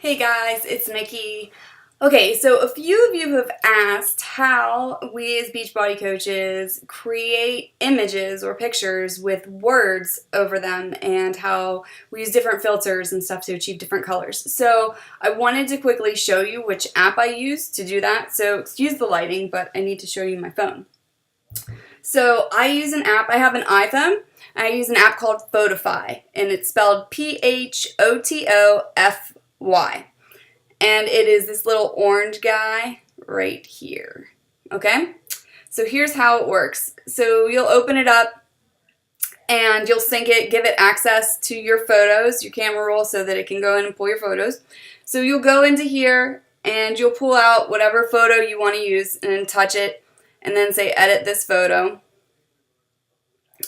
Hey guys, it's Nikki. Okay, so a few of you have asked how we as Beachbody coaches create images or pictures with words over them and how we use different filters and stuff to achieve different colors. So I wanted to quickly show you which app I use to do that. So excuse the lighting, but I need to show you my phone. So I use an app, I have an iPhone, I use an app called Photofy, and it's spelled Photofy. And it is this little orange guy right here. Okay? So here's how it works. So you'll open it up and you'll sync it, give it access to your photos, your camera roll, so that it can go in and pull your photos. So you'll go into here and you'll pull out whatever photo you want to use and touch it and then say edit this photo.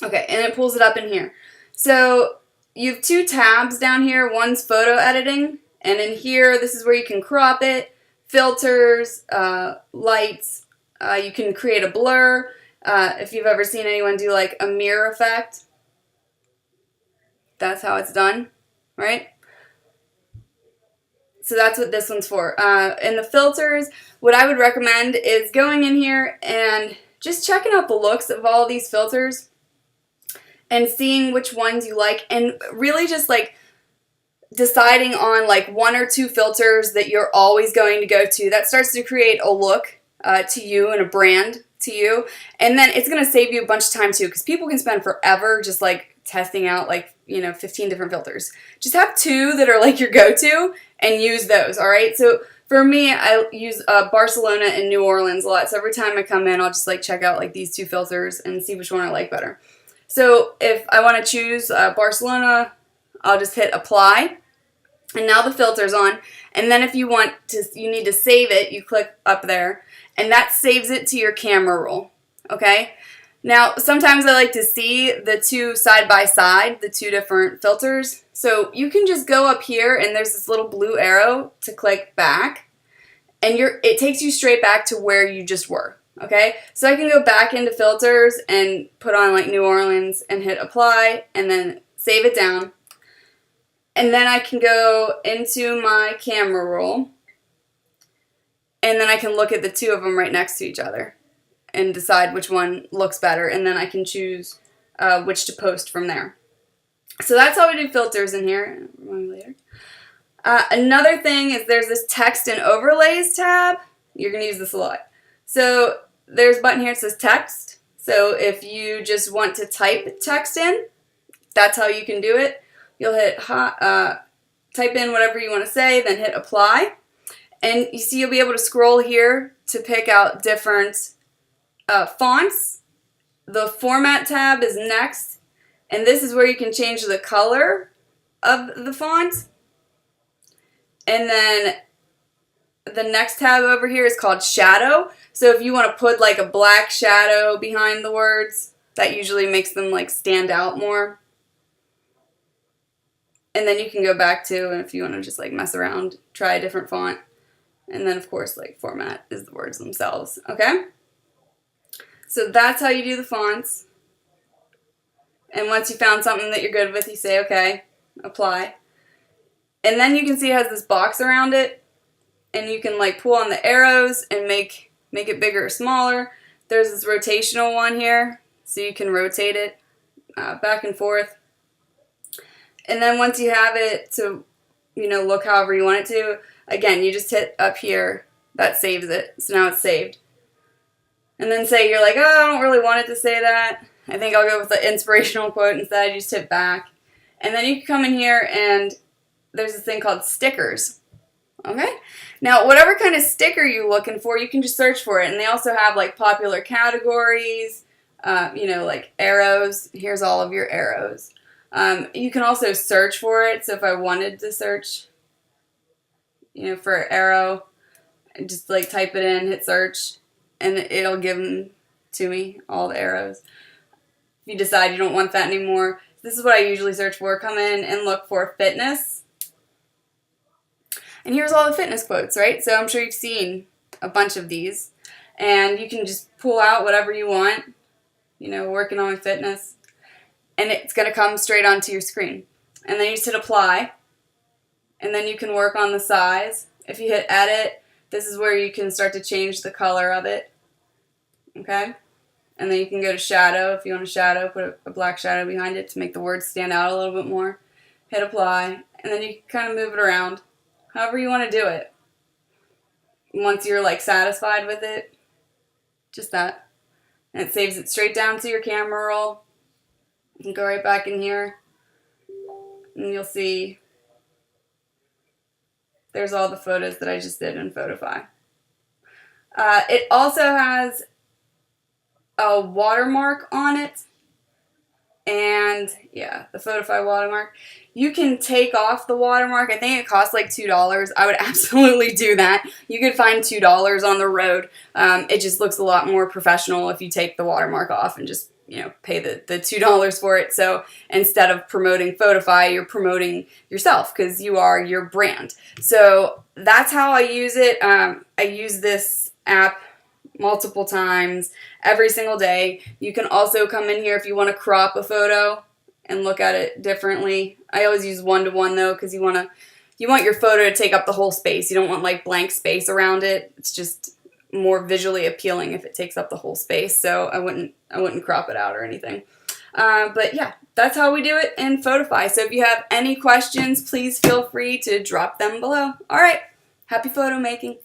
Okay, and it pulls it up in here. So you have two tabs down here. One's photo editing. And in here, this is where you can crop it, filters, lights. You can create a blur. If you've ever seen anyone do like a mirror effect, that's how it's done, right? So that's what this one's for. And the filters, what I would recommend is going in here and just checking out the looks of all these filters and seeing which ones you like, and really just like deciding on like one or two filters that you're always going to go to. That starts to create a look to you and a brand to you. And then it's going to save you a bunch of time too, because people can spend forever just like testing out like, 15 different filters. Just have two that are like your go-to and use those, all right? So for me, I use Barcelona and New Orleans a lot. So every time I come in, I'll just like check out like these two filters and see which one I like better. So if I want to choose Barcelona, I'll just hit apply. And now the filter's on. And then if you need to save it, you click up there. And that saves it to your camera roll. Okay? Now, sometimes I like to see the two side by side, the two different filters. So you can just go up here and there's this little blue arrow to click back. And it takes you straight back to where you just were. Okay? So I can go back into filters and put on like New Orleans and hit apply and then save it down. And then I can go into my camera roll, and then I can look at the two of them right next to each other and decide which one looks better, and then I can choose which to post from there. So that's how we do filters in here. Later. Another thing is there's this text and overlays tab. You're going to use this a lot. So there's a button here that says text. So if you just want to type text in, that's how you can do it. You'll hit type in whatever you want to say, then hit apply. And you see you'll be able to scroll here to pick out different fonts. The format tab is next. And this is where you can change the color of the font. And then the next tab over here is called shadow. So if you want to put like a black shadow behind the words, that usually makes them like stand out more. And then you can go back to, and if you want to just like mess around, try a different font. And then of course like format is the words themselves, okay? So that's how you do the fonts. And once you found something that you're good with, you say okay, apply. And then you can see it has this box around it, and you can like pull on the arrows and make it bigger or smaller. There's this rotational one here, so you can rotate it back and forth. And then once you have it to, look however you want it to, again, you just hit up here. That saves it. So now it's saved. And then say you're like, oh, I don't really want it to say that. I think I'll go with the inspirational quote instead. You just hit back. And then you can come in here and there's this thing called stickers. Okay? Now, whatever kind of sticker you're looking for, you can just search for it. And they also have like popular categories, like arrows. Here's all of your arrows. You can also search for it. So if I wanted to search, for arrow, just like type it in, hit search, and it'll give them to me, all the arrows. If you decide you don't want that anymore, this is what I usually search for. Come in and look for fitness. And here's all the fitness quotes, right? So I'm sure you've seen a bunch of these. And you can just pull out whatever you want, working on fitness. And it's going to come straight onto your screen. And then you just hit apply. And and then you can work on the size. If you hit edit, this is where you can start to change the color of it. Okay? And then you can go to shadow. If you want a shadow, put a black shadow behind it to make the words stand out a little bit more. Hit apply, and then you can kind of move it around however you want to do it. Once you're like satisfied with it, just that. And it saves it straight down to your camera roll. You can go right back in here, and you'll see there's all the photos that I just did in Photofy. It also has a watermark on it, and yeah, the Photofy watermark. You can take off the watermark. I think it costs like $2. I would absolutely do that. You could find $2 on the road. It just looks a lot more professional if you take the watermark off and just, you know, pay the $2 for it. So instead of promoting Photofy, you're promoting yourself because you are your brand. So that's how I use it. I use this app multiple times every single day. You can also come in here if you want to crop a photo and look at it differently. I always use 1:1 though, because you want your photo to take up the whole space. You don't want like blank space around it. It's just more visually appealing if it takes up the whole space. So I wouldn't crop it out or anything. But yeah, that's how we do it in Photofy. So if you have any questions, please feel free to drop them below. All right, happy photo making.